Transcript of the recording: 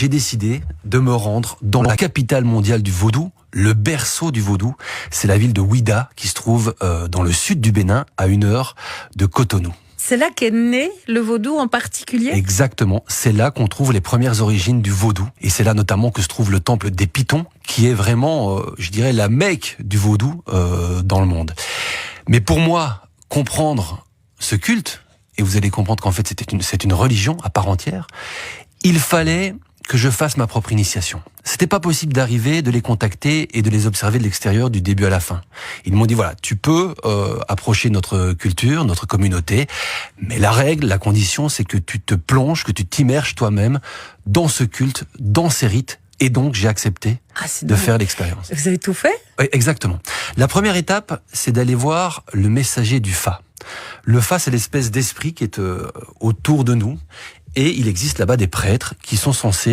j'ai décidé de me rendre dans la capitale mondiale du vaudou, le berceau du vaudou. C'est la ville de Ouidah qui se trouve dans le sud du Bénin, à 1 heure de Cotonou. C'est là qu'est né le vaudou en particulier ? Exactement, c'est là qu'on trouve les premières origines du vaudou. Et c'est là notamment que se trouve le temple des Pitons, qui est vraiment, je dirais, la Mecque du vaudou dans le monde. Mais pour moi, comprendre ce culte, et vous allez comprendre qu'en fait c'est une religion à part entière, il fallait que je fasse ma propre initiation. C'était pas possible d'arriver, de les contacter et de les observer de l'extérieur du début à la fin. Ils m'ont dit voilà, tu peux approcher notre culture, notre communauté, mais la règle, la condition, c'est que tu te plonges, que tu t'immerges toi-même dans ce culte, dans ces rites. Et donc, j'ai accepté de faire l'expérience. Vous avez tout fait ? Oui, exactement. La première étape, c'est d'aller voir le messager du Fa. Le Fa, c'est l'espèce d'esprit qui est autour de nous. Et il existe là-bas des prêtres qui sont censés